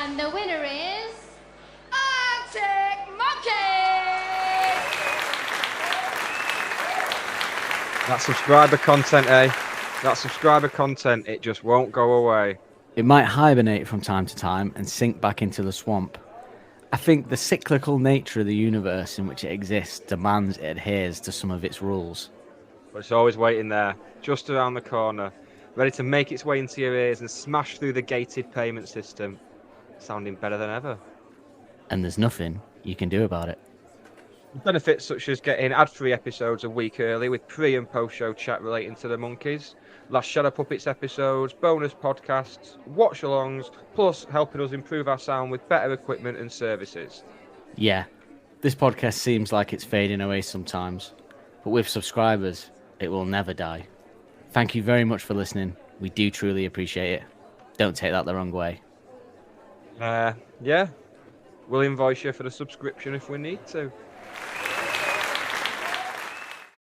And the winner is... Arctic Monkeys! That subscriber content, eh? That subscriber content, it just won't go away. It might hibernate from time to time and sink back into the swamp. I think the cyclical nature of the universe in which it exists demands it adheres to some of its rules. But it's always waiting there, just around the corner, ready to make its way into your ears and smash through the gated payment system, sounding better than ever. And there's nothing you can do about it. Benefits such as getting ad-free episodes a week early with pre- and post-show chat relating to the monkeys, last Shadow Puppets episodes, bonus podcasts, watch-alongs, plus helping us improve our sound with better equipment and services. Yeah, this podcast seems like it's fading away sometimes, but with subscribers, it will never die. Thank you very much for listening. We do truly appreciate it. Don't take that the wrong way. Yeah, we'll invoice you for the subscription if we need to.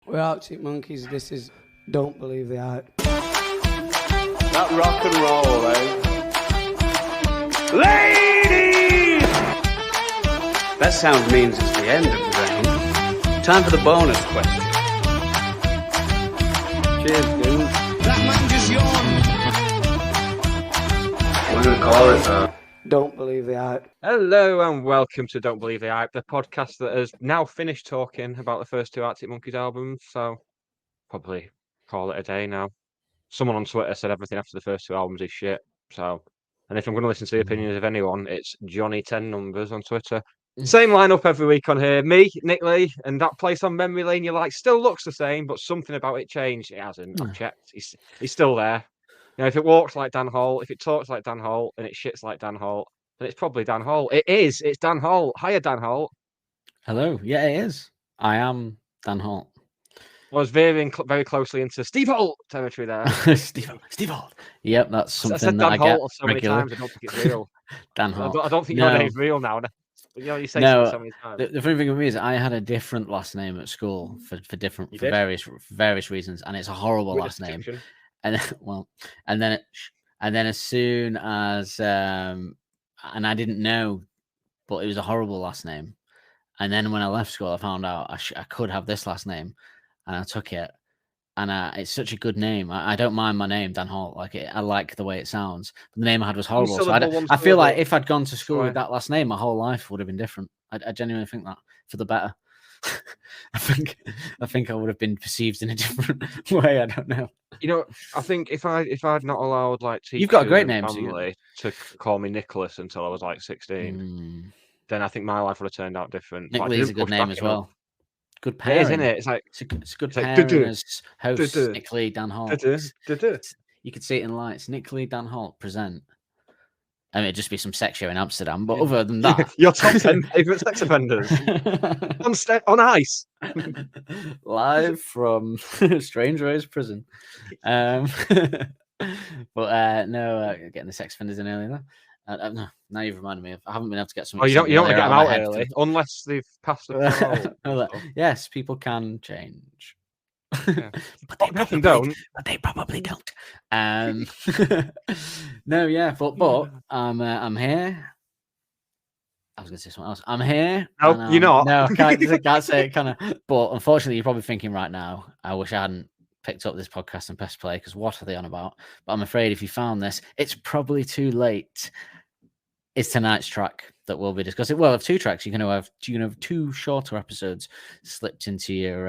We're Arctic Monkeys. This is Don't Believe the Hype. That rock and roll, eh? Ladies! That sound means it's the end of the round. Time for the bonus question. Cheers, dude. That man just yawned. What do we call it, Don't Believe the Hype. Hello and welcome to Don't Believe the Hype, the podcast that has now finished talking about the first two Arctic Monkeys albums, so probably call it a day now. Someone on Twitter said everything after the first two albums is shit, so... And if I'm going to listen to the opinions of anyone, it's Johnny 10 Numbers on Twitter. Same lineup every week on here. Me, Nick Lee, and that place on memory lane you like still looks the same, but something about it changed. It hasn't. I've checked. He's still there. You know, if it walks like Dan Holt, if it talks like Dan Holt, and it shits like Dan Holt, then it's probably Dan Holt. It is. It's Dan Holt. Hiya, Dan Holt. Hello. Yeah, it is. I am Dan Holt. Was veering very closely into Steve Holt territory there. Steve Holt. Yep, that's something I said that Dan I get Holt so many times. I don't think it's real. Dan Holt. I don't think No. your name's real now. You know, you say No, so many times. the funny thing with me is I had a different last name at school for various reasons, and it's a horrible With last name. distinction. And then as soon as and I didn't know, but it was a horrible last name. And then when I left school, I found out I could have this last name, and I took it. And it's such a good name. I don't mind my name, Dan Holt. I like the way it sounds. But the name I had was horrible. So I feel like if I'd gone to school with that last name, my whole life would have been different. I genuinely think that for the better. I think I would have been perceived in a different way. I don't know. You know, I think if I'd not allowed like teachers You've got a great and name, so family to call me Nicholas until I was like 16, then I think my life would have turned out different. Nick But I Lee's a didn't good push name back as well. enough. Good It pairing. is, isn't it? It's like It's a good it's like, pairing du-du, as hosts. du-du, Nick Lee, Dan Holt. du-du. You could see it in lights. Nick Lee, Dan Holt present. I mean, it'd just be some sex show in Amsterdam. But other than that, Your top 10 favourite sex offenders on ice. live from Strange Rose Prison. But no, getting the sex offenders in earlier. No, now you've reminded me. I haven't been able to get some. Oh, you don't want to get them out early unless they've passed the parole. Yes, people can change. Yeah. But They they probably don't. No, yeah, but I'm here. I was going to say something else. I'm here. No, you're not. No, I can't say it, kind of. But unfortunately, you're probably thinking right now, I wish I hadn't picked up this podcast and press play, because what are they on about? But I'm afraid if you found this, it's probably too late. It's tonight's track that we'll be discussing. Well, of two tracks, you can have two shorter episodes slipped into your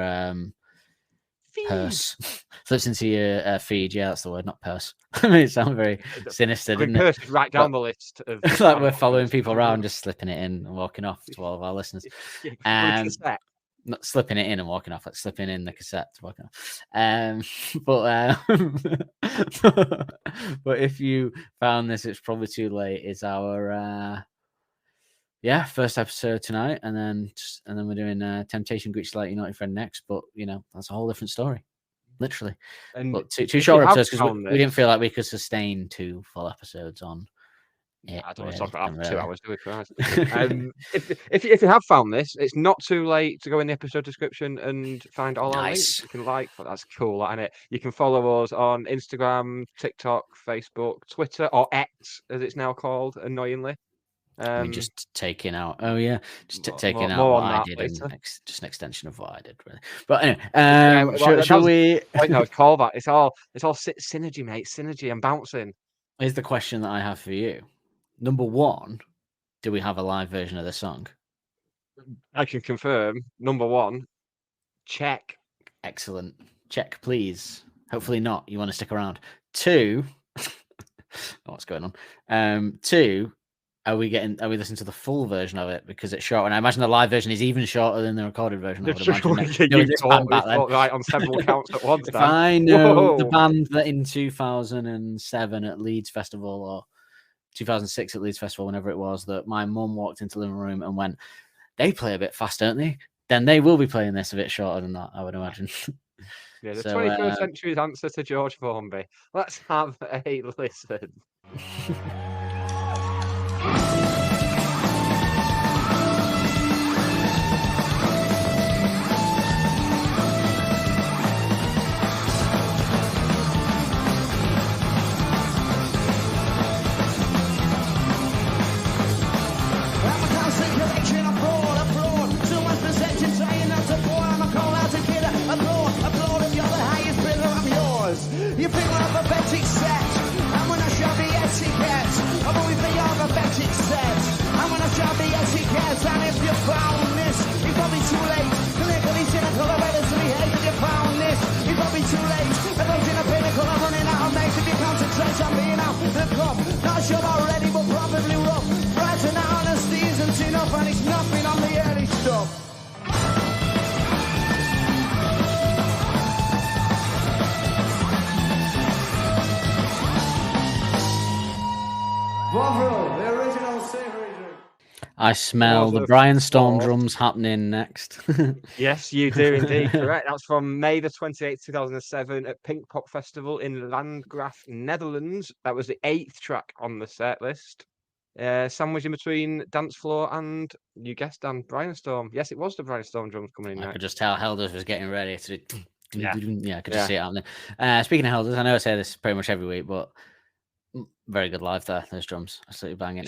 purse. Slips into your feed. Yeah, that's the word, not purse. I mean, it sounds very sinister, doesn't purse it? is right down the list. It's like we're following people around, just slipping it in and walking off to all of our listeners. Not slipping it in and walking off, like slipping in the cassette to walking off. But if you found this, it's probably too late. It's our first episode tonight, and then we're doing Temptation Greets Like Your Naughty Friend next. But that's a whole different story, literally. But two short episodes, because we didn't feel like we could sustain 2 full episodes on. Yeah, I don't want to talk about it for 2 hours, do we? If you have found this, it's not too late to go in the episode description and find all our links. You can that's cool, isn't it? You can follow us on Instagram, TikTok, Facebook, Twitter, or X, as it's now called, annoyingly. I mean, just taking out. Oh yeah, just taking out more what on I that did, later. and just an extension of what I did, really. But anyway, Well, shall we? Wait, no, call that. It's all synergy, mate. Synergy. I'm bouncing. Here's the question that I have for you. Number one, do we have a live version of the song? I can confirm. Number one, check. Excellent. Check, please. Hopefully not. You want to stick around. Two, what's going on? Two, are we listening to the full version of it because it's short? And I imagine the live version is even shorter than the recorded version. I would imagine. You thought right on several counts at once. If I know the band that in 2007 at Leeds Festival or 2006 at Leeds Festival, whenever it was, that my mum walked into the living room and went, they play a bit fast, don't they? Then they will be playing this a bit shorter than that, I would imagine. Yeah, the 21st century's answer to George Formby. Let's have a listen. You pick one up a betting set, and when I show the etiquette, I'm always the alphabetic set. And when I show the etiquette, and if you found this, it's probably too late. Clinically cynical, I relatively hate if you found this, it's probably too late. And those in a pinnacle are running out of mates if you concentrate on being out the club. Not sure already, but probably rough. Right and honesty isn't enough, and it's nothing on the early stuff. The original savory drink. I smell the Brianstorm drums happening next. Yes, you do indeed. Correct. That's from May the 28th, 2007 at Pink Pop Festival in Landgraf, Netherlands. That was the 8th track on the set list. Sandwiched in between Dance Floor and, you guessed, Dan, Brianstorm. Yes, it was the Brianstorm drums coming in I next. could just tell Helders was getting ready to do. Yeah. I could just see it happening. Speaking of Helders, I know I say this pretty much every week, but very good live there. Those drums, absolutely banging.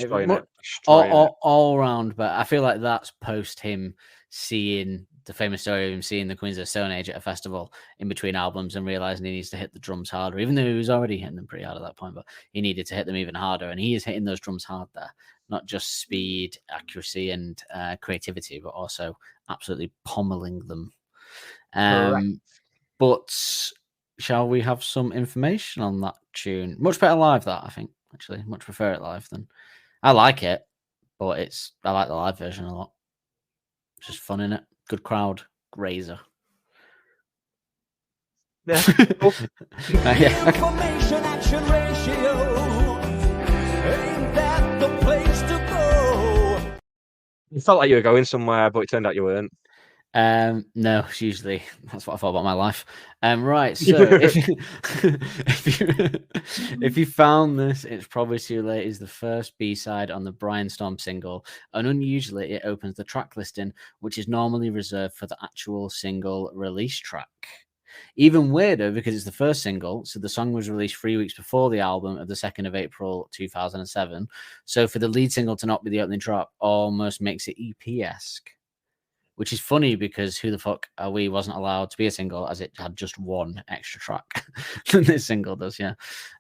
All round, but I feel like that's post him seeing the famous story of him seeing the Queens of the Stone Age at a festival in between albums and realizing he needs to hit the drums harder, even though he was already hitting them pretty hard at that point. But he needed to hit them even harder, and he is hitting those drums hard there. Not just speed, accuracy, and creativity, but also absolutely pommeling them. But shall we have some information on that tune? Much better live, that, I think, actually. Much prefer it live than... I like it, but I like the live version a lot. It's just fun, innit? Good crowd, razor. Yeah. Information action ratio. Ain't that the place to go? You felt like you were going somewhere, but it turned out you weren't. No, usually that's what I thought about my life. Right, so if you found this, It's Probably Too Late is the first B-side on the Brianstorm single, and unusually it opens the track listing, which is normally reserved for the actual single release track. Even weirder because it's the first single, so the song was released 3 weeks before the album of the 2nd of April 2007. So for the lead single to not be the opening track almost makes it EP-esque. Which is funny because Who the Fuck Are We wasn't allowed to be a single as it had just one extra track than this single does, yeah.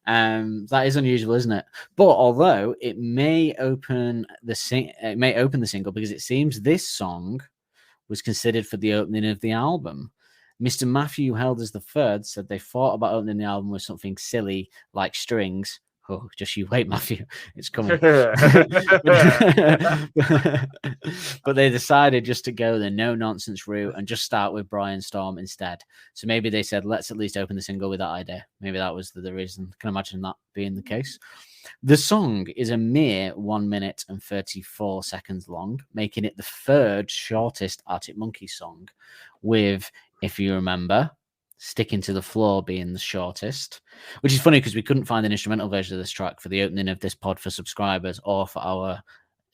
That is unusual, isn't it? But although it may open the single because it seems this song was considered for the opening of the album. Mr. Matthew Helders III said they thought about opening the album with something silly like strings. Oh, just you wait, Matthew. It's coming. But they decided just to go the no-nonsense route and just start with Brianstorm instead. So maybe they said, let's at least open the single with that idea. Maybe that was the reason. I can imagine that being the case. The song is a mere 1 minute and 34 seconds long, making it the third shortest Arctic Monkeys song, with, if you remember, Sticking to the Floor being the shortest, which is funny because we couldn't find an instrumental version of this track for the opening of this pod for subscribers or for our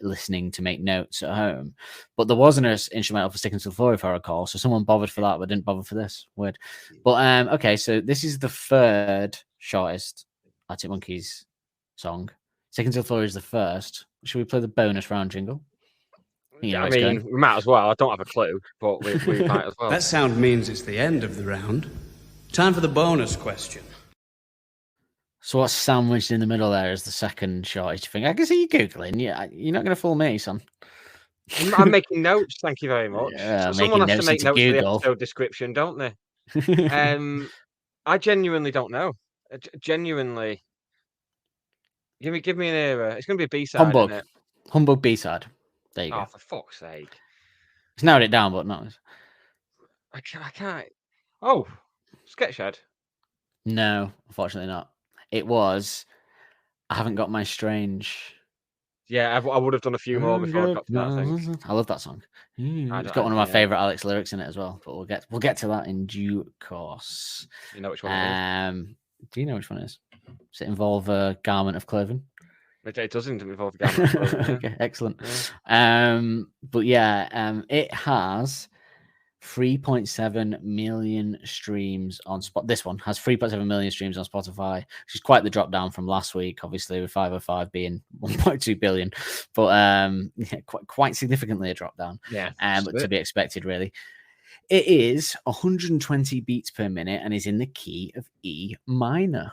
listening to make notes at home. But there was an instrumental for Sticking to the Floor, if I recall. So someone bothered for that, but didn't bother for this. Weird. But okay, so this is the third shortest Arctic Monkeys song. Second till Floor is the first. Should we play the bonus round jingle? You know I where it's mean, going. we might as well. I don't have a clue, but we might as well. That sound means it's the end of the round. Time for the bonus question. So what's sandwiched in the middle there is the second shortest thing. I can see you Googling. Yeah, you're not going to fool me, son. I'm making notes. Thank you very much. Yeah, Someone making has to notes make into notes for the Google. episode description, don't they? I genuinely don't know. Genuinely. Give me an era. It's going to be a B-side, Humbug. isn't it? Humbug B-side. There you Oh, go. for fuck's sake. It's narrowed it down, but not. I can't. Oh, Sketchhead. No, unfortunately not. It was. I haven't got my strange. Yeah, I would have done a few more before I got to that, I think. I love that song. I It's don't- got one of my yeah. favorite Alex lyrics in it as well. But we'll get to that in due course. You know which one it is? Do you know which one it is? Does it involve a garment of clothing? It doesn't involve the gamma. Yeah. Okay, excellent. Yeah. But yeah, it has 3.7 million streams on Spot. This one has 3.7 million streams on Spotify, which is quite the drop down from last week, obviously, with 505 being 1.2 billion, but yeah, quite significantly a drop down. Yeah, but to be expected, really. It is 120 beats per minute and is in the key of E minor.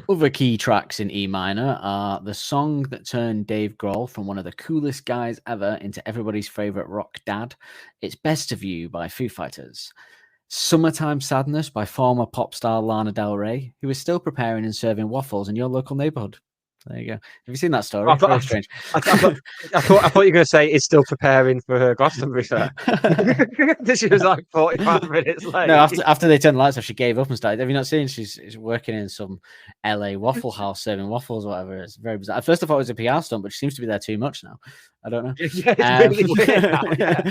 Other key tracks in E minor are the song that turned Dave Grohl from one of the coolest guys ever into everybody's favorite rock dad. It's Best of You by Foo Fighters. Summertime Sadness by former pop star Lana Del Rey, who is still preparing and serving waffles in your local neighborhood. There you go. Have you seen that story? Very strange. I thought you were going to say it's still preparing for her Glastonbury set. She was like 45 minutes late. No, after they turned the lights off, she gave up and started. Have you not seen? She's working in some LA waffle house serving waffles or whatever. It's very bizarre. At first, I thought it was a PR stunt, but she seems to be there too much now. I don't know. Yeah, it's really weird now, yeah.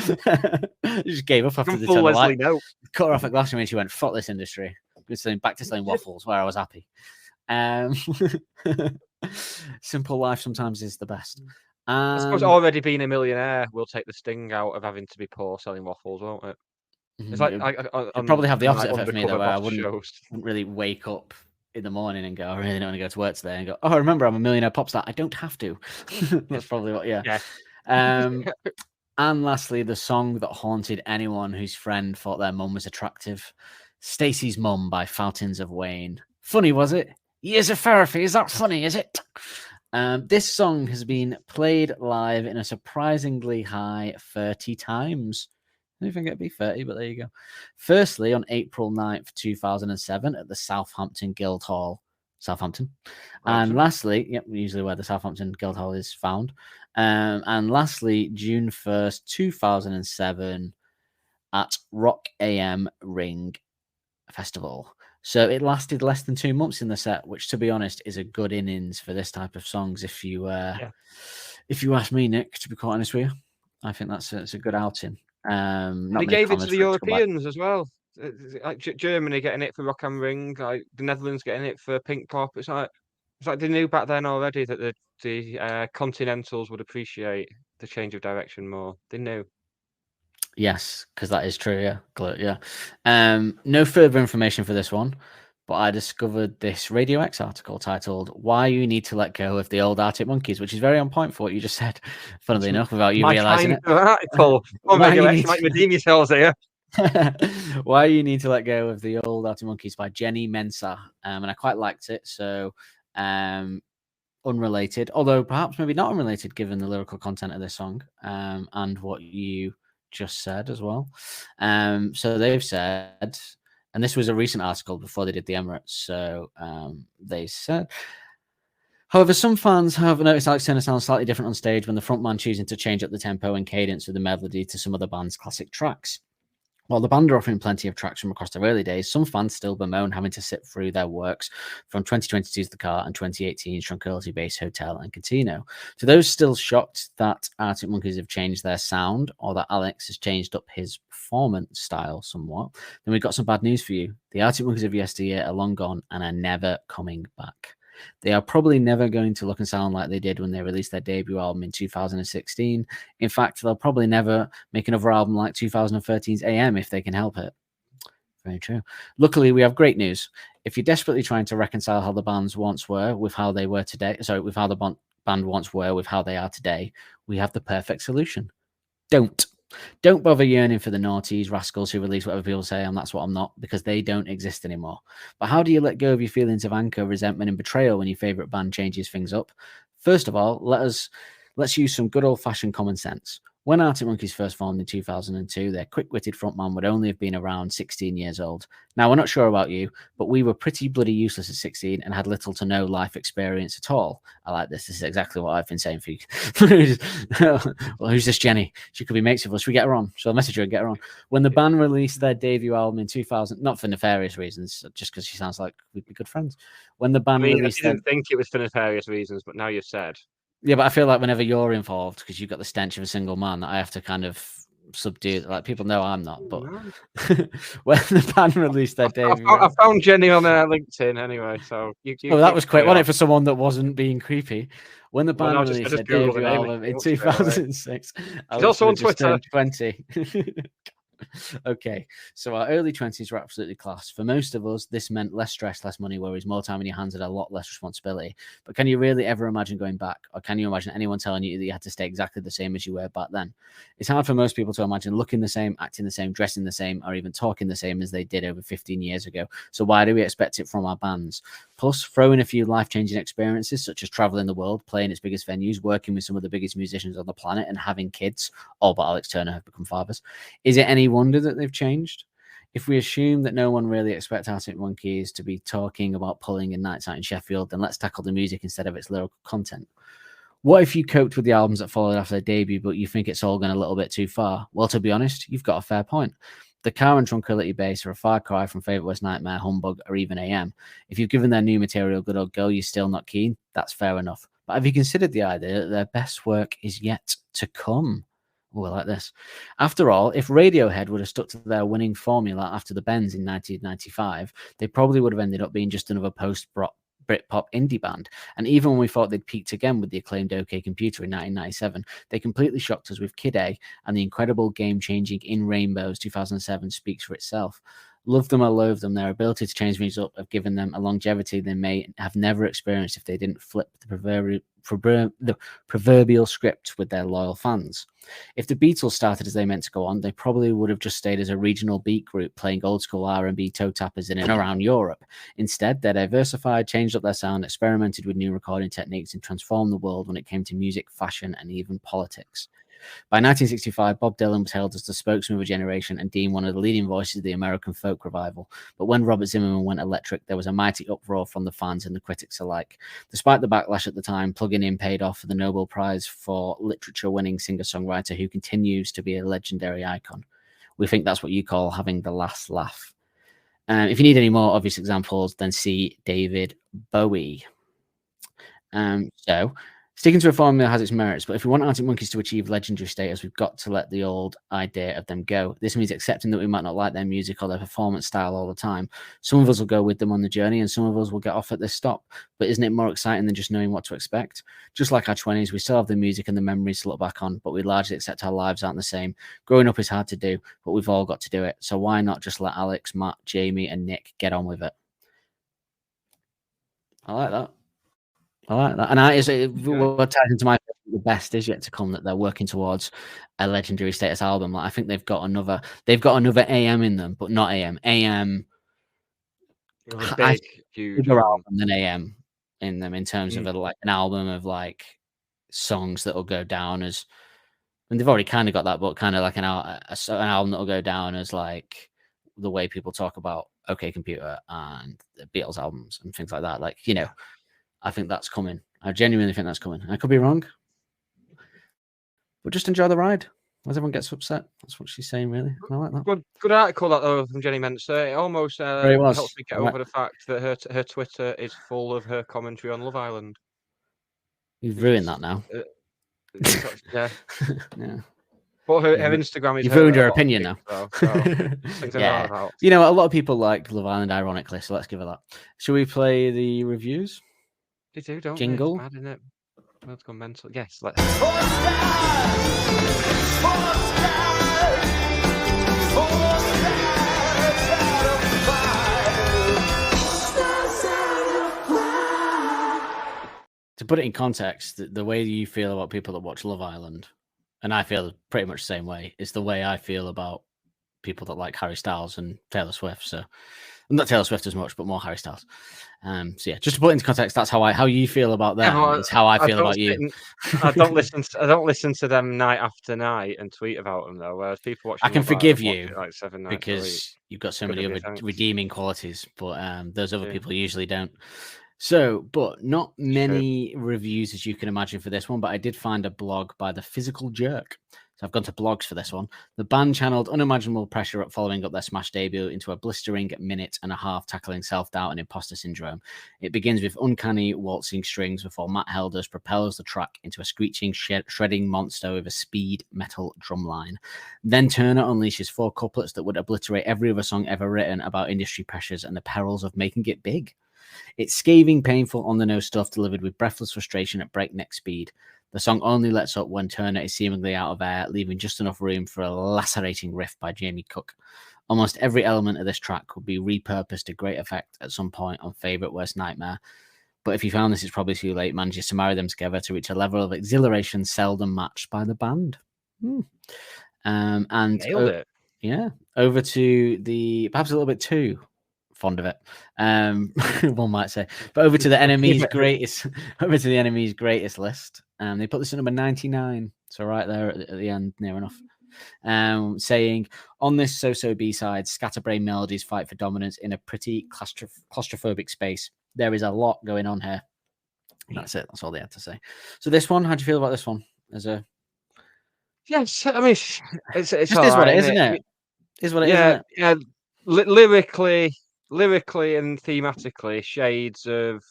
She just gave up after they full turned the Leslie light. Knope. Cut her off at Glastonbury and she went, fuck this industry. Back to selling waffles where I was happy. Simple life sometimes is the best. I suppose already being a millionaire will take the sting out of having to be poor selling waffles, won't it? It's like I'd probably have the opposite effect for me, though, where I undercover wouldn't really wake up in the morning and go, I really don't want to go to work today, and go, oh, remember, I'm a millionaire pop star. I don't have to. That's probably what, yeah. And lastly, the song that haunted anyone whose friend thought their mum was attractive, Stacey's Mum by Fountains of Wayne. Funny, was it? Years of therapy. Is that funny, is it? This song has been played live in a surprisingly high 30 times. I don't think it'd be 30, but there you go. Firstly, on April 9th, 2007 at the Southampton Guildhall, Southampton. And lastly, usually where the Southampton Guildhall is found. And lastly, June 1st, 2007 at Rock AM Ring Festival. So it lasted less than 2 months in the set, which, to be honest, is a good innings for this type of songs. If you ask me, Nick, to be quite honest with you, I think that's a good outing. He gave it to the Europeans as well. Like Germany getting it for Rock am Ring, like the Netherlands getting it for Pink Pop. It's like they knew back then already that the continentals would appreciate the change of direction more. They knew. Yes, because that is true. Yeah. No further information for this one, but I discovered this Radio X article titled "Why You Need to Let Go of the Old Arctic Monkeys," which is very on point for what you just said. Funnily enough, without you realizing it. Article. Radio X might redeem yourselves here. Why You Need to Let Go of the Old Arctic Monkeys by Jenny Mensah, and I quite liked it. So, unrelated, although perhaps maybe not unrelated, given the lyrical content of this song and what you just said as well. So they've said, and this was a recent article before they did the Emirates. So they said, however, some fans have noticed Alex Turner sounds slightly different on stage when the frontman choosing to change up the tempo and cadence of the melody to some of the band's classic tracks. While the band are offering plenty of tracks from across their early days, some fans still bemoan having to sit through their works from 2022's The Car and 2018's Tranquility Base Hotel and Casino. To those still shocked that Arctic Monkeys have changed their sound or that Alex has changed up his performance style somewhat, then we've got some bad news for you. The Arctic Monkeys of yesteryear are long gone and are never coming back. They are probably never going to look and sound like they did when they released their debut album in 2016. In fact, they'll probably never make another album like 2013's AM if they can help it. Very true. Luckily, we have great news. If you're desperately trying to reconcile how the bands once were with how they were today, with how the band once were with how they are today, we have the perfect solution. Don't bother yearning for the naughties, rascals who release whatever people say, and that's what I'm not, because they don't exist anymore. But how do you let go of your feelings of anger, resentment, and betrayal when your favorite band changes things up? First of all, let's use some good old-fashioned common sense. When Arctic Monkeys first formed in 2002, their quick-witted frontman would only have been around 16 years old. Now, we're not sure about you, but we were pretty bloody useless at 16 and had little to no life experience at all. I like this. This is exactly what I've been saying for you. Well, who's this Jenny? She could be mates with us. Should we get her on? So I'll message her and get her on. When the band released their debut album in 2000, not for nefarious reasons, just because she sounds like we'd be good friends. When the band released, I didn't think it was for nefarious reasons, but now you've said. Yeah, but I feel like whenever you're involved, because you've got the stench of a single man, that I have to kind of subdue. Like, people know I'm not, but when the band released their debut, I found Jenny on LinkedIn anyway. So that was quick, wasn't it, for someone that wasn't being creepy? When the band released their debut album in 2006, I was also on Twitter. 20. Okay, so our early 20s were absolutely class. For most of us, this meant less stress, less money worries, more time in your hands, and a lot less responsibility. But can you really ever imagine going back? Or can you imagine anyone telling you that you had to stay exactly the same as you were back then? It's hard for most people to imagine looking the same, acting the same, dressing the same, or even talking the same as they did over 15 years ago. So why do we expect it from our bands? Plus, throw in a few life-changing experiences, such as traveling the world, playing its biggest venues, working with some of the biggest musicians on the planet, and having kids, all but Alex Turner have become fathers. Is it any wonder that they've changed? If we assume that no one really expects Arctic Monkeys to be talking about pulling in nights out in Sheffield, then let's tackle the music instead of its lyrical content. What if you coped with the albums that followed after their debut, but you think it's all gone a little bit too far? Well, to be honest, you've got a fair point. The Car and Tranquility Base are a far cry from Favourite Worst Nightmare, Humbug, or even AM. If you've given their new material Good Old Girl, you're still not keen, that's fair enough. But have you considered the idea that their best work is yet to come? Oh, I like this. After all, if Radiohead would have stuck to their winning formula after the Bends in 1995, they probably would have ended up being just another post-Britpop indie band. And even when we thought they'd peaked again with the acclaimed OK Computer in 1997, they completely shocked us with Kid A, and the incredible game-changing In Rainbows 2007 speaks for itself. Love them or loathe them, their ability to change things up have given them a longevity they may have never experienced if they didn't flip the proverbial script with their loyal fans. If the Beatles started as they meant to go on, they probably would have just stayed as a regional beat group playing old school R&B toe tappers in and around Europe. Instead, they diversified, changed up their sound, experimented with new recording techniques, and transformed the world when it came to music, fashion, and even politics. By 1965, Bob Dylan was hailed as the spokesman of a generation and deemed one of the leading voices of the American folk revival. But when Robert Zimmerman went electric, there was a mighty uproar from the fans and the critics alike. Despite the backlash at the time, Plugging In paid off for the Nobel Prize for Literature-winning singer-songwriter who continues to be a legendary icon. We think that's what you call having the last laugh. If you need any more obvious examples, then see David Bowie. Sticking to a formula has its merits, but if we want Arctic Monkeys to achieve legendary status, we've got to let the old idea of them go. This means accepting that we might not like their music or their performance style all the time. Some of us will go with them on the journey, and some of us will get off at this stop. But isn't it more exciting than just knowing what to expect? Just like our 20s, we still have the music and the memories to look back on, but we largely accept our lives aren't the same. Growing up is hard to do, but we've all got to do it. So why not just let Alex, Matt, Jamie, and Nick get on with it? I like that. And what ties into my the best is yet to come, that they're working towards a legendary status album. Like, I think they've got another AM in them, but not AM. AM big, huge album than AM in them in terms of an album of like songs that will go down as, and they've already kind of got that, but kind of like an album that will go down as like the way people talk about OK Computer and the Beatles albums and things like that. Like, you know, I think that's coming. I genuinely think that's coming. I could be wrong, but just enjoy the ride. As everyone gets upset, that's what she's saying, really. I like that. Good article that though from Jenny Menser. It almost helps me get over the fact that her Twitter is full of her commentary on Love Island. You've ruined that now. Yeah. Yeah. But her Instagram is. You've ruined her opinion now. Yeah. You know, a lot of people like Love Island, ironically, so let's give it that. Shall we play the reviews? They do, don't Jingle? They? It's mad, isn't it? Let's go mental. Yes, let's. to put it in context, the way you feel about people that watch Love Island, and I feel pretty much the same way, is the way I feel about people that like Harry Styles and Taylor Swift. So not Taylor Swift as much, but more Harry Styles. So yeah, just to put it into context, that's how you feel about them. It's how I feel about you. I don't listen to them night after night and tweet about them though. Whereas people watch, I can forgive you like 7 nights because you've got so Good many of you, other thanks. redeeming qualities, but those other Yeah. people usually don't. So, but not many reviews as you can imagine for this one, but I did find a blog by The Physical Jerk. So I've gone to blogs for this one. The band channeled unimaginable pressure up following up their smash debut into a blistering minute and a half tackling self-doubt and imposter syndrome. It begins with uncanny waltzing strings before Matt Helders propels the track into a screeching, shredding monster with a speed metal drumline. Then Turner unleashes 4 couplets that would obliterate every other song ever written about industry pressures and the perils of making it big. It's scathing, painful, on-the-nose stuff delivered with breathless frustration at breakneck speed. The song only lets up when Turner is seemingly out of air, leaving just enough room for a lacerating riff by Jamie Cook. Almost every element of this track could be repurposed to great effect at some point on Favourite Worst Nightmare. But if you found this, it's probably too late. Manages to marry them together to reach a level of exhilaration seldom matched by the band. And Nailed it. Yeah, over to the perhaps a little bit too fond of it, one might say. But over to the enemy's greatest, list. They put this at number 99, so right there at the end, near enough. Saying on this so-so B-side, scatterbrain melodies fight for dominance in a pretty claustrophobic space. There is a lot going on here. That's it. That's all they had to say. So this one, how do you feel about this one? Yes, I mean it's just all is what right, it is, isn't it? Is what it is. Yeah, Isn't it? yeah. Lyrically and thematically, shades of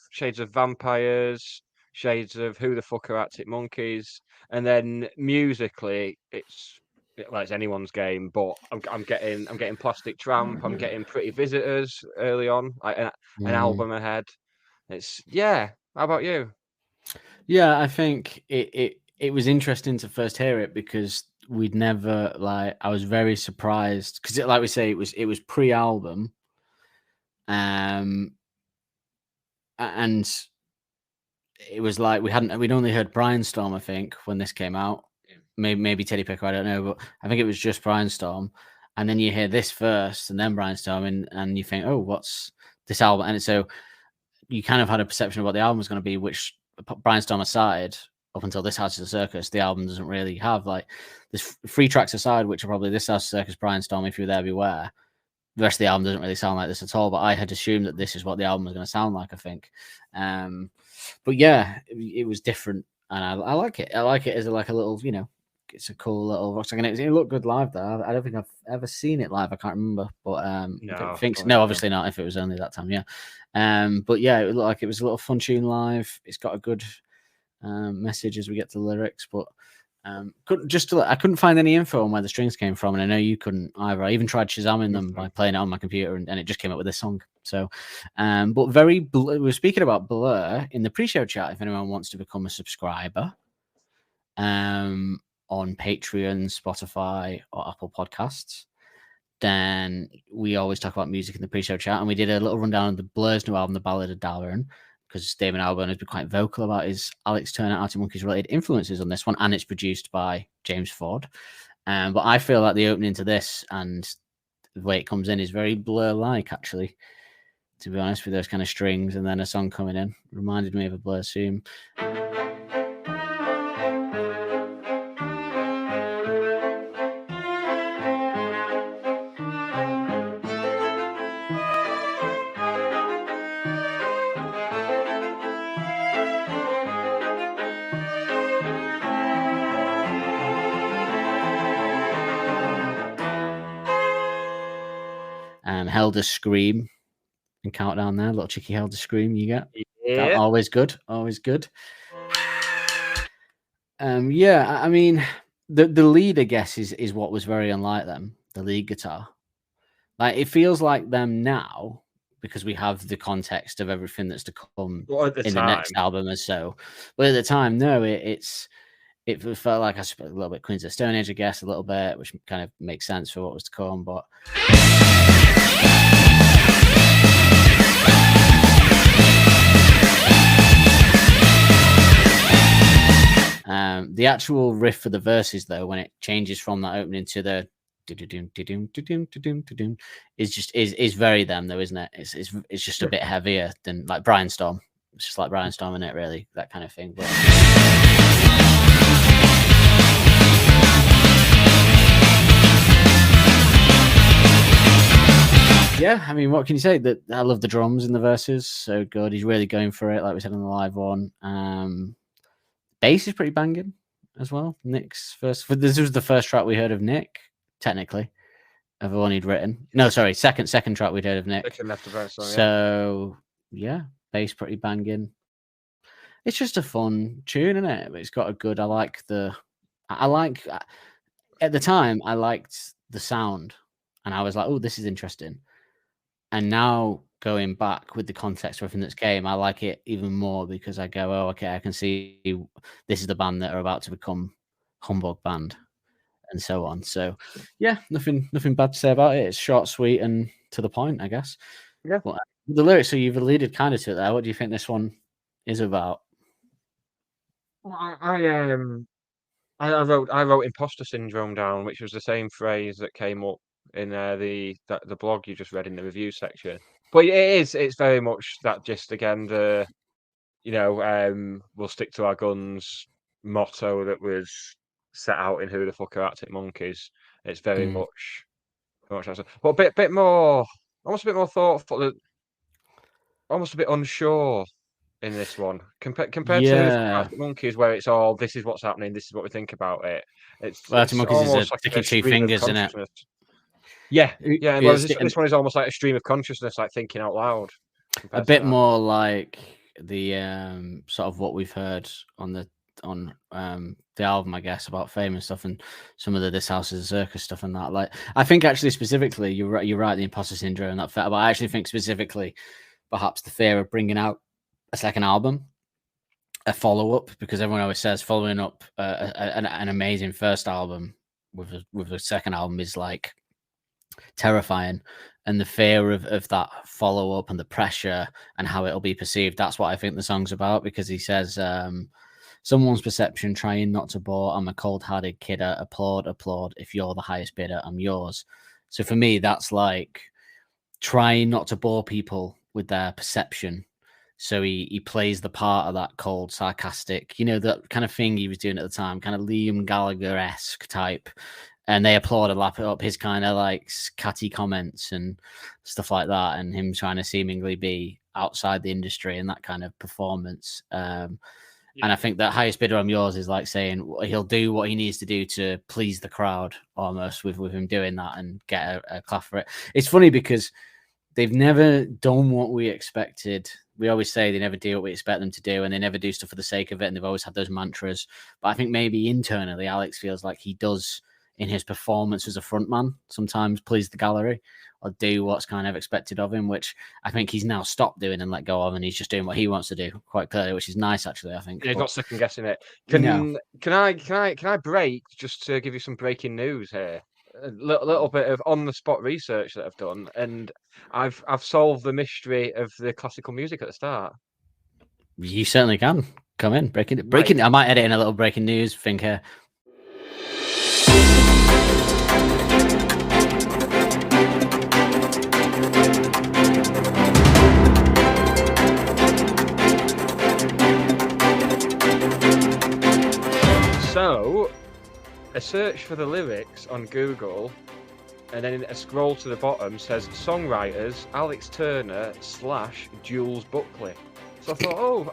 vampires, shades of Who the Fuck Are Arctic Monkeys, and then musically, it's anyone's game. But I'm getting Plastic Tramp, I'm getting Pretty Visitors early on, like an album ahead. How about you? Yeah, I think it was interesting to first hear it because we'd never I was very surprised because like we say it was pre-album. And it was like we'd only heard Brianstorm, I think, when this came out. Maybe Teddy Picker, I don't know, but I think it was just Brianstorm. And then you hear this first and then Brianstorm, and you think, oh, what's this album? And so you kind of had a perception of what the album was going to be, which Brianstorm aside, up until This House is a Circus, the album doesn't really have. Like, there's 3 tracks aside, which are probably This House is a Circus, Brianstorm, If You're There, Beware. The rest of the album doesn't really sound like this at all, but I had assumed that this is what the album was going to sound like, I think. But yeah, it was different, and I like it. I like it as a little, it's a cool little rock song, and it looked good live though. I don't think I've ever seen it live. I can't remember, but I don't think so. No, obviously not. If it was only that time, yeah. But yeah, it looked like it was a little fun tune live. It's got a good message as we get to the lyrics, but. I couldn't find any info on where the strings came from, and I know you couldn't either. I even tried Shazamming them by playing it on my computer, and it just came up with this song. So, but we were speaking about Blur in the pre-show chat. If anyone wants to become a subscriber, on Patreon, Spotify, or Apple Podcasts, then we always talk about music in the pre-show chat, and we did a little rundown of the Blur's new album, The Ballad of Darwin. Because Damon Albarn has been quite vocal about his Alex Turner Arctic Monkeys related influences on this one, and it's produced by James Ford. But I feel like the opening to this and the way it comes in is very Blur-like, actually, to be honest, with those kind of strings and then a song coming in. Reminded me of a Blur Zoom. Helder Scream and Countdown there, little cheeky Helder Scream you get. Yeah. Always good. Yeah, I mean, the lead, I guess, is what was very unlike them, the lead guitar. Like, it feels like them now because we have the context of everything that's to come in the next album or so. But at the time, no, it felt like, I suppose, a little bit Queens of the Stone Age, I guess, a little bit, which kind of makes sense for what was to come, but... The actual riff for the verses, though, when it changes from that opening to the is very them, though, isn't it? It's just a bit heavier than like Brianstorm. It's just like Brianstorm, isn't it? Really, that kind of thing. But yeah, I mean, what can you say? That I love the drums in the verses, so good. He's really going for it, like we said on the live one. Bass is pretty banging as well. Nick's first. This was the first track we heard of Nick, technically, of the one he'd written. No, sorry, second track we'd heard of Nick. So yeah, bass pretty banging. It's just a fun tune, isn't it? It's got a good. At the time I liked the sound, and I was like, oh, this is interesting. And now going back with the context of everything that's came, I like it even more because I go, oh, okay, I can see this is the band that are about to become Humbug Band and so on. So yeah, nothing bad to say about it. It's short, sweet, and to the point, I guess. Yeah. Well, the lyrics, so you've alluded kind of to it there. What do you think this one is about? I wrote imposter syndrome down, which was the same phrase that came up in the blog you just read in the review section. But it's very much that, just again, the we'll stick to our guns motto that was set out in Who the Fuck Are Arctic Monkeys. It's very much that. But a bit more, almost a bit more thoughtful, almost a bit unsure in this one compared to Arctic Monkeys, where it's all, this is what's happening, this is what we think about it. Arctic Monkeys is almost a like sticking two fingers, isn't it? Yeah. Well, this one is almost like a stream of consciousness, like thinking out loud. A bit more like the sort of what we've heard on the album, I guess, about Fame and stuff, and some of the This House is a Circus stuff and that. Like, I think actually specifically, you're right, the imposter syndrome and that. But I actually think specifically, perhaps the fear of bringing out a second album, a follow up, because everyone always says following up an amazing first album with a second album is like terrifying, and the fear of that follow up and the pressure and how it'll be perceived. That's what I think the song's about, because he says someone's perception, trying not to bore, I'm a cold-hearted kidder, applaud if you're the highest bidder, I'm yours. So for me, that's like trying not to bore people with their perception. So he plays the part of that cold, sarcastic, that kind of thing he was doing at the time, kind of Liam Gallagher-esque type. And they applaud and lap it up, his kind of like catty comments and stuff like that, and him trying to seemingly be outside the industry and that kind of performance. And I think that highest bidder, I'm yours, is like saying he'll do what he needs to do to please the crowd, almost, with him doing that and get a clap for it. It's funny because they've never done what we expected. We always say they never do what we expect them to do, and they never do stuff for the sake of it, and they've always had those mantras. But I think maybe internally, Alex feels like he does, in his performance as a frontman, sometimes please the gallery or do what's kind of expected of him, which I think he's now stopped doing and let go of, and he's just doing what he wants to do quite clearly, which is nice, actually, I think. Yeah, he's not second guessing it. Can I break, just to give you some breaking news here? A little bit of on the spot research that I've done, and I've solved the mystery of the classical music at the start. You certainly can. Come in, breaking it. I might edit in a little breaking news thing here. So, a search for the lyrics on Google, and then a scroll to the bottom says songwriters Alex Turner / Jules Buckley. So I thought, oh,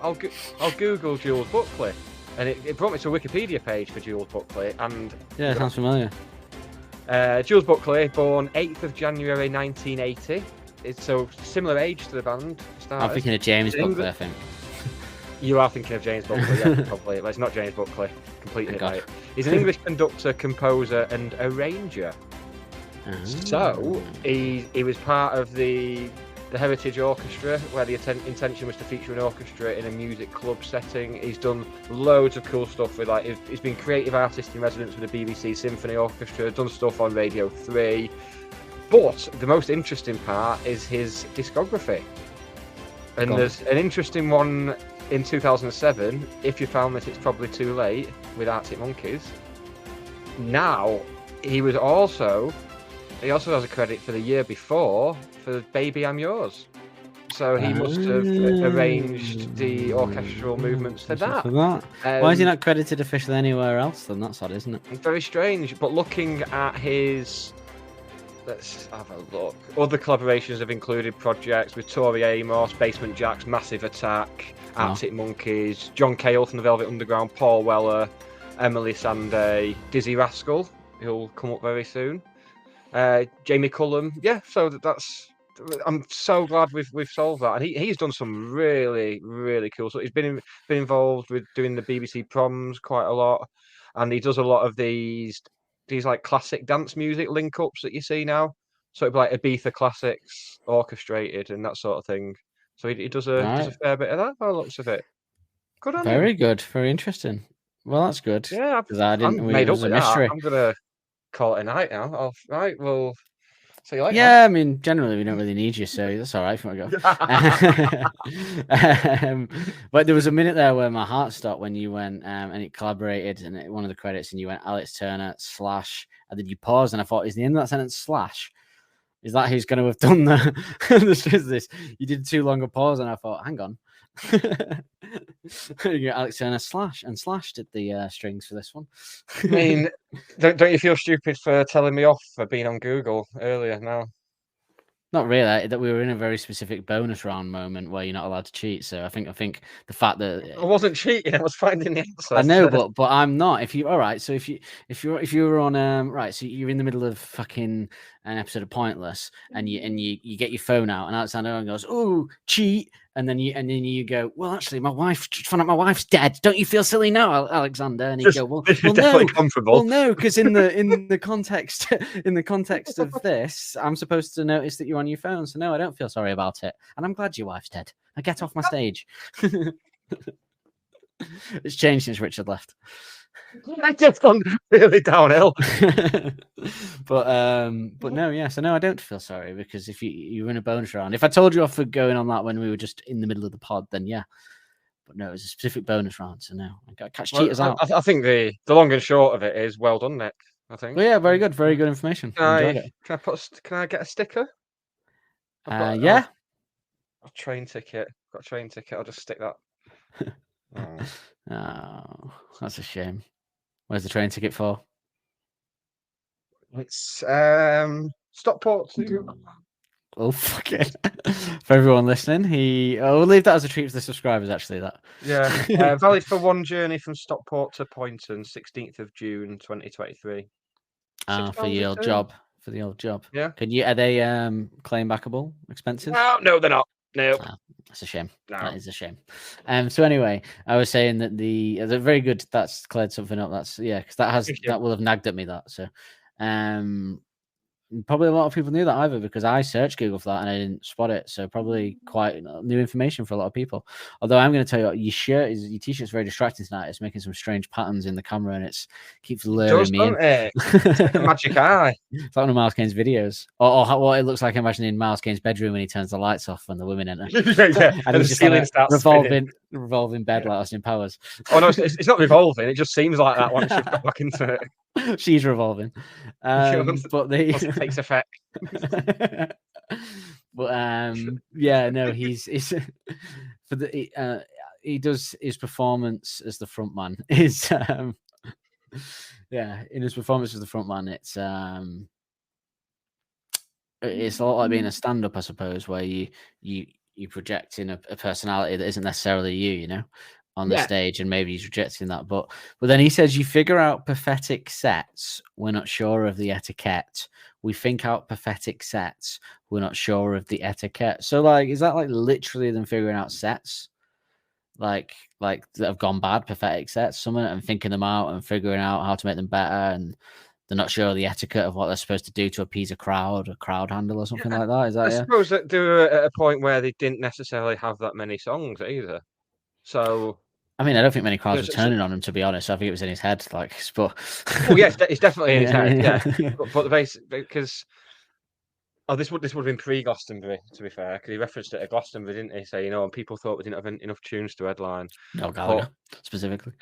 I'll Google Jules Buckley, and it brought me to a Wikipedia page for Jules Buckley. And yeah, sounds familiar. Jules Buckley, born 8th of January 1980. It's so similar age to the band. I'm thinking of James Buckley, I think. You are thinking of James Buckley, yeah, probably. But it's not James Buckley. Completely right. He's an English conductor, composer, and arranger. So he was part of the Heritage Orchestra, where the intention was to feature an orchestra in a music club setting. He's done loads of cool stuff with, like, he's been creative artist in residence with the BBC Symphony Orchestra, done stuff on Radio 3. But the most interesting part is his discography. And there's an interesting one in 2007, If You Found This, It's Probably Too Late with Arctic Monkeys. Now, he also has a credit for the year before for Baby I'm Yours. So he must have arranged the orchestral movements for that. Why is he not credited officially anywhere else then? That's odd, isn't it? Very strange. But looking at his... Let's have a look. Other collaborations have included projects with Tori Amos, Basement Jaxx, Massive Attack, Arctic Monkeys, John Cale from the Velvet Underground, Paul Weller, Emily Sandé, Dizzy Rascal, who'll come up very soon, Jamie Cullum. Yeah, so that's... I'm so glad we've solved that, and he's done some really, really cool stuff. He's been involved with doing the BBC proms quite a lot, and he does a lot of these like classic dance music link ups that you see now. So it'd be like Ibiza classics orchestrated and that sort of thing. So he does a fair bit of that by the looks of it. Good on him. Very good, very interesting. Well, that's good. Yeah, because I didn't. I'm made it up was a with mystery. that. I'm gonna call it a night now. Right, well, see you later. Yeah, I mean, generally we don't really need you, so that's all right if you want to go. But there was a minute there where my heart stopped when you went and it collaborated, and one of the credits, and you went Alex Turner / and then you paused, and I thought, is the end of that sentence / Is that who's going to have done this? You did too long a pause, and I thought, hang on. Alex Turner / did the strings for this one. I mean, don't you feel stupid for telling me off for being on Google earlier now? Not really. That we were in a very specific bonus round moment where you're not allowed to cheat. So I think the fact that I wasn't cheating, I was finding the answer. I know, but I'm not. If you all right, so if you were on right, so you're in the middle of fucking an episode of Pointless, and you get your phone out, and Alexander goes, "Oh, cheat," and then you go, "Well, actually, my wife found out my wife's dead. Don't you feel silly now, Alexander?" And you go, "Well, no, comfortable. Well, no, because in the context of this, I'm supposed to notice that you're on your phone. So no, I don't feel sorry about it, and I'm glad your wife's dead. Now get off my stage." It's changed since Richard left. I just gone really downhill. but no, yeah. So no, I don't feel sorry, because if you're in a bonus round, if I told you off for going on that when we were just in the middle of the pod, then yeah. But no, it was a specific bonus round, so no, I got to catch cheaters out. I think the long and short of it is well done, Nick. I think. Well, yeah, very good information. Can I get a sticker? Yeah. A train ticket. Got a train ticket. I'll just stick that. Oh, that's a shame. Where's the train ticket for? It's Stockport to... Oh, fuck it. For everyone listening, we'll leave that as a treat for the subscribers, actually. That. Yeah. Valid for one journey from Stockport to Poynton, 16th of June, 2023. For the old job. For the old job. Yeah. Are they claim backable expenses? No, they're not. No. That's a shame. No. That is a shame. So anyway, I was saying that the very good. That's cleared something up. That's because that will have nagged at me. That so, probably a lot of people knew that either, because I searched Google for that and I didn't spot it. So probably quite new information for a lot of people. Although I'm going to tell you what, your t-shirt's very distracting tonight. It's making some strange patterns in the camera, and it keeps luring me in. It's like a magic eye. It's like one of Miles Kane's videos, or what it looks like imagining Miles Kane's bedroom when he turns the lights off when the women enter. Yeah. And he's just ceiling starts revolving bed like Austin Powers. Oh no, it's not revolving. It just seems like that once you've got back into it. She's revolving. But takes effect. But no, he's for the he does his performance as the front man is in his performance as the front man, it's a lot like being a stand-up, I suppose, where you project in a personality that isn't necessarily you, on the stage, and maybe he's rejecting that. But then he says, you figure out pathetic sets, we're not sure of the etiquette. We think out pathetic sets, we're not sure of the etiquette. So is that literally them figuring out sets? Like that have gone bad, pathetic sets, and thinking them out and figuring out how to make them better, and they're not sure of the etiquette of what they're supposed to do to appease a crowd handle or something like that. Is that I suppose that they were at a point where they didn't necessarily have that many songs either. So I mean, I don't think many crowds were turning on him, to be honest. I think it was in his head, but oh yes, it's definitely in his head. Yeah. But the basic, because Oh, this would have been pre-Glastonbury, to be fair, because he referenced it at Glastonbury, didn't he? So, and people thought we didn't have enough tunes to headline. No, Gallagher, specifically.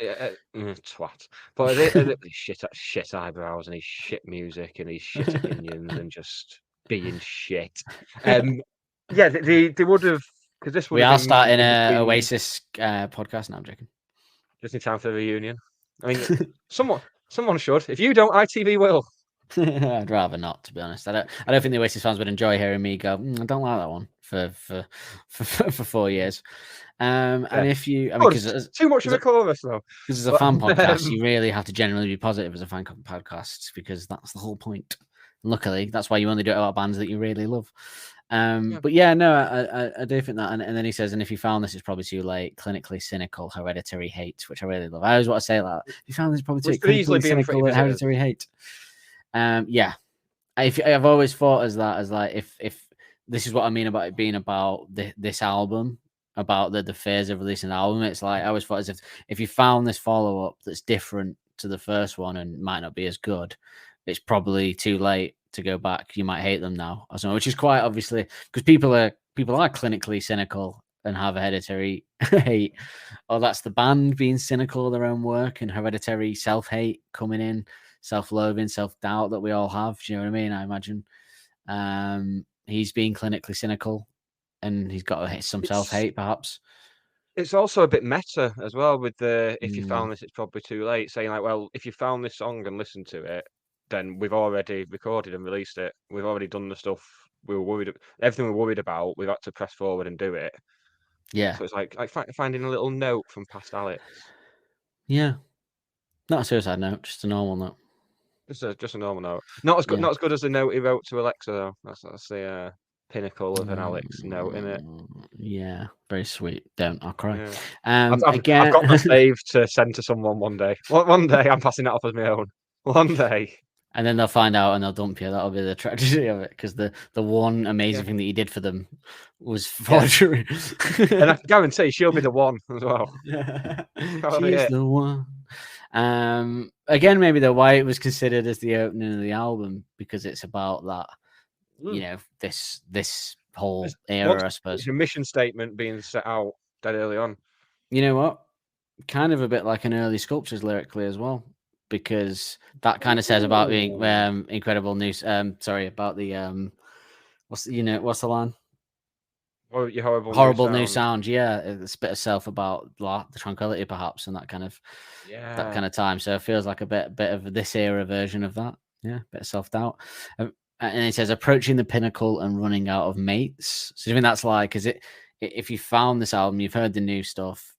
Twat. But his shit eyebrows and his shit music and his shit opinions and just being shit. Yeah, they would have, because this would We have are been starting in a between- Oasis podcast now, I'm joking. just in time for the reunion. I mean, someone should. If you don't, ITV will. I'd rather not, to be honest. I don't think the Oasis fans would enjoy hearing me go, I don't like that one for 4 years. And if you, I mean, because too much of a chorus though. Because as a fan podcast, you really have to genuinely be positive as a fan podcast, because that's the whole point. And luckily, that's why you only do it about bands that you really love. But yeah, no, I do think that. And then he says, and if you found this, it's probably too late. Clinically cynical, hereditary hate, which I really love. I always want to say that. If you found this, probably too late. Clinically cynical, hereditary hate. Yeah, I've always thought as like if this is what I mean about it being about this album, about the phase of releasing the album. It's like I always thought as if you found this follow up that's different to the first one and might not be as good, it's probably too late to go back. You might hate them now or something, which is quite obviously because people are clinically cynical and have hereditary hate, or that's the band being cynical of their own work, and hereditary self-hate coming in. Self-loathing, self-doubt that we all have. Do you know what I mean? I imagine he's being clinically cynical, and he's got some self-hate, perhaps. It's also a bit meta as well with the if you found this, it's probably too late. Saying like, well, if you found this song and listened to it, then we've already recorded and released it. We've already done the stuff we were worried. Everything we were worried about, we've had to press forward and do it. Yeah. So it's like finding a little note from past Alex. Yeah. Not a suicide note, just a normal note. Just a normal note. Not as good as the note he wrote to Alexa though. That's the pinnacle of an Alex note, isn't it? Yeah, very sweet. I'll cry. Yeah. I've got that saved to send to someone one day. One day I'm passing that off as my own. One day. And then they'll find out and they'll dump you. That'll be the tragedy of it, because the one amazing thing that you did for them was forgery. And I guarantee she'll be the one as well. She's the one. Again, maybe why it was considered as the opening of the album, because it's about that, this whole era, I suppose. It's a mission statement being set out dead early on. You know what? Kind of a bit like an early Sculptures lyrically as well, because that kind of says about being incredible news. About the what's the line? Well, your horrible new sound. Yeah, it's a bit of self about the tranquility, perhaps, and that kind of time. So it feels like a bit of this era version of that. Yeah, bit of self doubt. And it says approaching the pinnacle and running out of mates. So do you think that's like, is it if you found this album, you've heard the new stuff,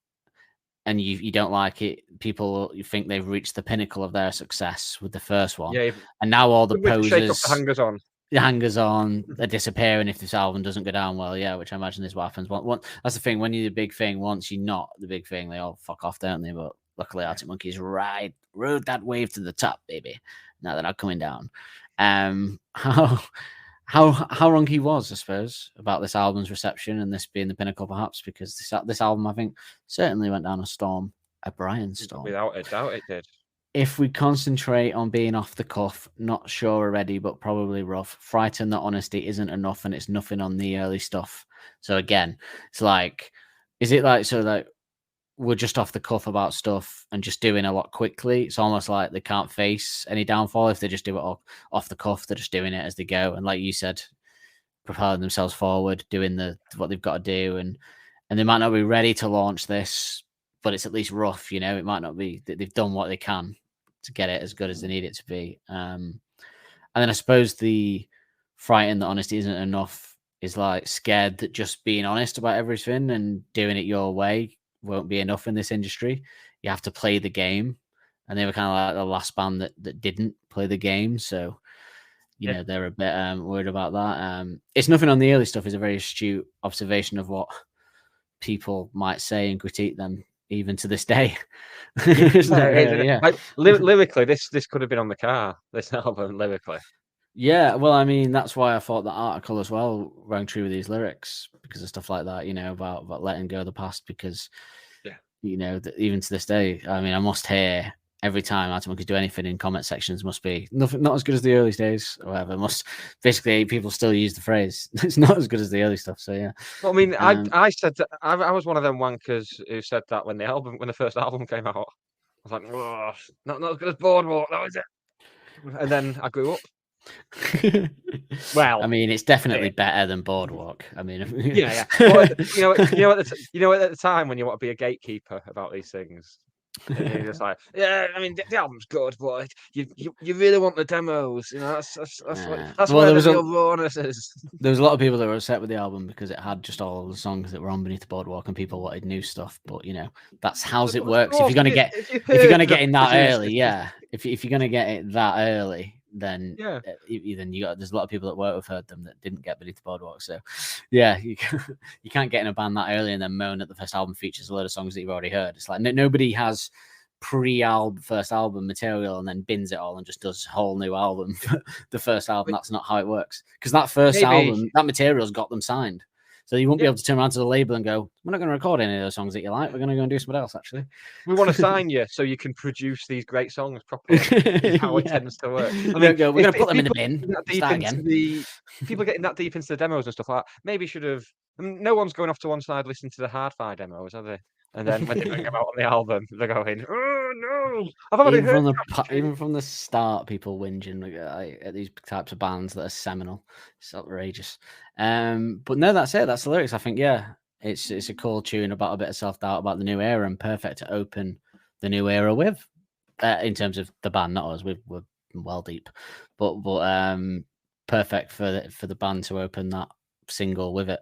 and you don't like it, you think they've reached the pinnacle of their success with the first one, and now all the posers, the hangers on are disappearing if this album doesn't go down well. Yeah, which I imagine is what happens. That's the thing. When you're the big thing, once you're not the big thing, they all fuck off, don't they? But luckily, Arctic Monkeys rode that wave to the top, baby. Now they're not coming down. How wrong he was, I suppose, about this album's reception and this being the pinnacle, perhaps, because this album, I think, certainly went down a Brianstorm. Without a doubt, it did. If we concentrate on being off the cuff, not sure already, but probably rough, frightened that honesty isn't enough and it's nothing on the early stuff. So again, it's like, is it like, so like we're just off the cuff about stuff and just doing a lot quickly? It's almost like they can't face any downfall if they just do it all off the cuff. They're just doing it as they go. And like you said, propelling themselves forward, doing what they've got to do. And they might not be ready to launch this, but it's at least rough, it might not be that they've done what they can to get it as good as they need it to be. And then I suppose the frightened that honesty isn't enough is like scared that just being honest about everything and doing it your way won't be enough in this industry. You have to play the game. And they were kind of like the last band that didn't play the game. So, they're a bit worried about that. It's nothing on the early stuff is a very astute observation of what people might say and critique them even to this day. Like, lyrically, this could have been on the car, this album, lyrically. Yeah, well, I mean, that's why I thought that article as well rang true with these lyrics, because of stuff like that, about letting go of the past, because, even to this day, I mean, I must hear every time Arctic Monkeys do anything in comment sections must be nothing, not as good as the early days or whatever. Basically people still use the phrase it's not as good as the early stuff. So yeah. Well, I mean, I said that I was one of them wankers who said that when the first album came out. I was like, oh, not as good as Boardwalk, that was it. And then I grew up. Well, I mean, it's definitely better than Boardwalk. I mean, yeah. Well, at the time when you want to be a gatekeeper about these things, and you're just like, yeah, I mean, the album's good, but you really want the demos, that's where the real rawness is. There was a lot of people that were upset with the album because it had just all the songs that were on Beneath the Boardwalk, and people wanted new stuff. But that's how it works. If you're gonna get in that early, yeah. If you're gonna get it that early, then there's a lot of people that won't have heard them that didn't get Beneath the Boardwalk. So yeah, you can't get in a band that early and then moan that the first album features a load of songs that you've already heard. It's like nobody has first album material and then bins it all and just does a whole new album for the first album. That's not how it works, because that first album, that material's got them signed. So you won't be able to turn around to the label and go, we're not going to record any of those songs that you like. We're going to go and do something else, actually. We want to sign you so you can produce these great songs properly. Is how it tends to work. I mean, we're going to put them in the bin. Start again. People getting that deep into the demos and stuff like that, maybe should have... no one's going off to one side listening to the Hard-Fi demos, are they? And then when they bring them out on the album, they're going, oh no! I've already heard even from the start, people whinging at these types of bands that are seminal. It's outrageous. But no, that's it. That's the lyrics. I think, it's a cool tune about a bit of self-doubt about the new era, and perfect to open the new era with. In terms of the band, not us. We're well deep, but perfect for the band to open that single with it.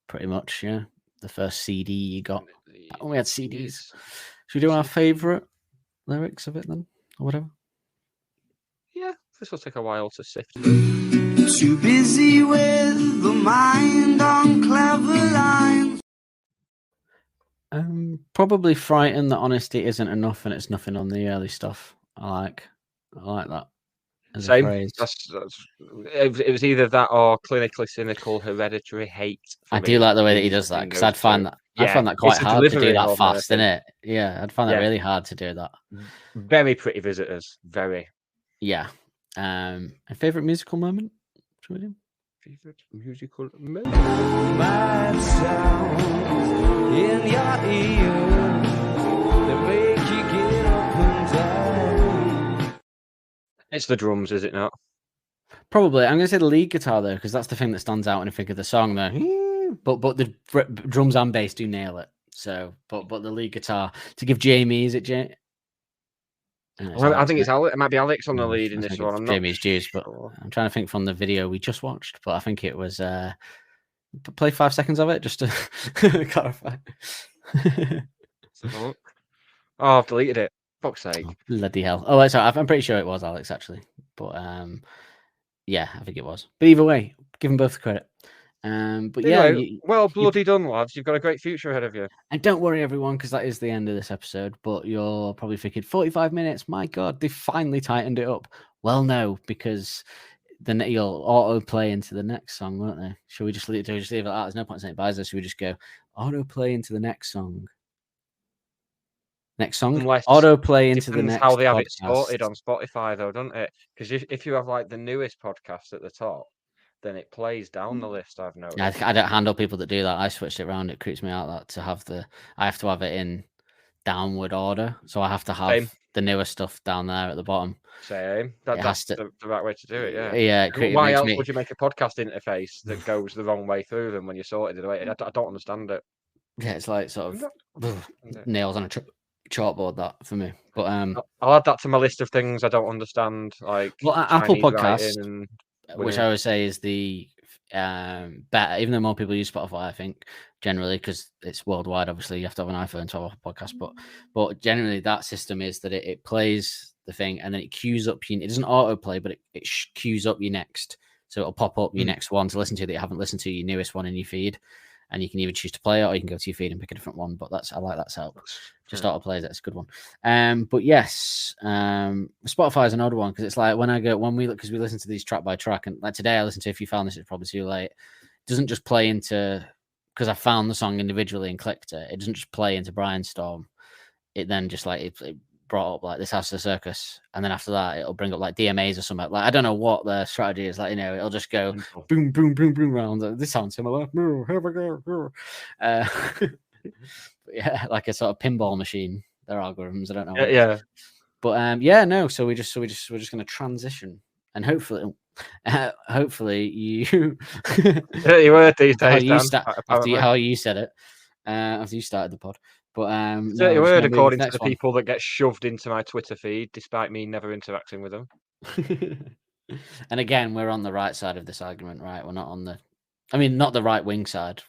Pretty much, yeah. The first CD you got. When we had CDs. Should we do our favourite lyrics of it then? Or whatever? Yeah, this will take a while to sift. Too busy with the mind on clever lines. Probably frightened that honesty isn't enough and it's nothing on the early stuff. I like that. Same. It was either that or clinically cynical hereditary hate. I do like the way that he does that, because I'd find that quite hard to do that fast, isn't it? Yeah, I'd find that really hard to do that. Very Pretty Visitors. Very. Yeah. A favourite musical moment? Should we do? Favourite musical moment? Mad sounds in your ear that make you get up and down. It's the drums, is it not? Probably. I'm going to say the lead guitar, though, because that's the thing that stands out when I think of the song, though. But the drums and bass do nail it. So, but the lead guitar, to give Jamie, is it Jamie? I think it's Alex. It might be Alex on the lead in this one. Jamie's Juice, but I'm trying to think from the video we just watched. But I think it was play 5 seconds of it just to clarify. Oh, I've deleted it. Fuck's sake! Oh, bloody hell! Oh, sorry. I'm pretty sure it was Alex actually, but yeah, I think it was. But either way, give them both the credit. But anyway, well bloody done, lads. You've got a great future ahead of you. And don't worry, everyone, because that is the end of this episode. But you're probably thinking 45 minutes. My God, they finally tightened it up. Well, no, because then you'll auto play into the next song, won't they? Should we just leave it at that? There's no point saying bye. Should we just go auto play into the next song? Next song, auto play into the next. How they have podcast. It sorted on Spotify, though, doesn't it? Because if you have like the newest podcast at the top, then it plays down the list. I've noticed. I don't handle people that do that. I switched it around. It creeps me out that I have to have it in downward order, so I have to have the newer stuff down there at the bottom. Same. That's the right way to do it. Yeah. Yeah. Why else would you make a podcast interface that goes the wrong way through them when you sort it? I don't understand it. Yeah, it's like sort of nails on a chalkboard, that for me. But I'll add that to my list of things I don't understand, like Apple Podcasts, which I it. would say is the better, even though more people use Spotify, I think generally, because it's worldwide. Obviously, you have to have an iPhone to have a podcast, but generally that system is that it plays the thing and then it queues up. It doesn't autoplay, but it queues up your next, so it'll pop up your next one to listen to that you haven't listened to, your newest one in your feed. And you can either choose to play it or you can go to your feed and pick a different one. But I like that setup. Just auto plays, that's a good one. But yes, Spotify is an odd one because it's like because we listen to these track by track, and like today I listened to If You Found This, it's probably too late. It doesn't just play into, because I found the song individually and clicked it. It doesn't just play into Brianstorm. It then just like it brought up like this house is a circus, and then after that it'll bring up like DMAs or something. Like I don't know what the strategy is. Like it'll just go boom, boom, boom, boom round. This sounds similar. Here we go. Yeah, like a sort of pinball machine. Their algorithms. I don't know. Yeah. But no. So we're just going to transition, and hopefully you. You were these days, how you said it. After you started the pod. But you word according to the people that get shoved into my Twitter feed, despite me never interacting with them. And again, we're on the right side of this argument, right? We're not on not the right wing side.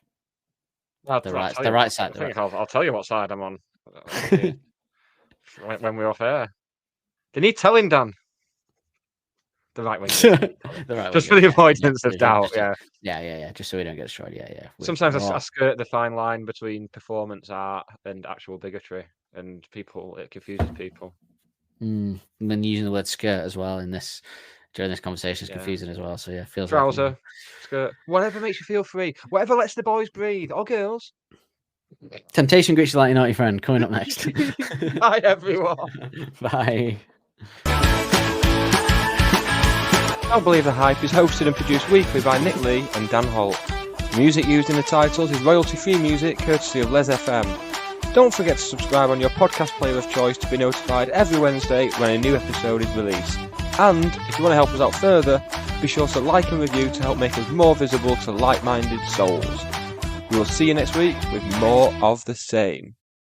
The right side. I'll tell you what side I'm on when we're off air. They need telling, Dan. The right wing. Just for the avoidance of doubt. Yeah. Just so we don't get destroyed. Yeah. Sometimes I skirt the fine line between performance art and actual bigotry, and it confuses people. And then using the word skirt as well during this conversation is confusing as well. So yeah, feels trouser, skirt, whatever makes you feel free, whatever lets the boys breathe or girls. Temptation greets you like your naughty friend. Coming up next. Bye everyone. Bye. Don't Believe the Hype is hosted and produced weekly by Nick Lee and Dan Holt. The music used in the titles is royalty-free music courtesy of Les FM. Don't forget to subscribe on your podcast player of choice to be notified every Wednesday when a new episode is released. And if you want to help us out further, be sure to like and review to help make us more visible to like-minded souls. We will see you next week with more of the same.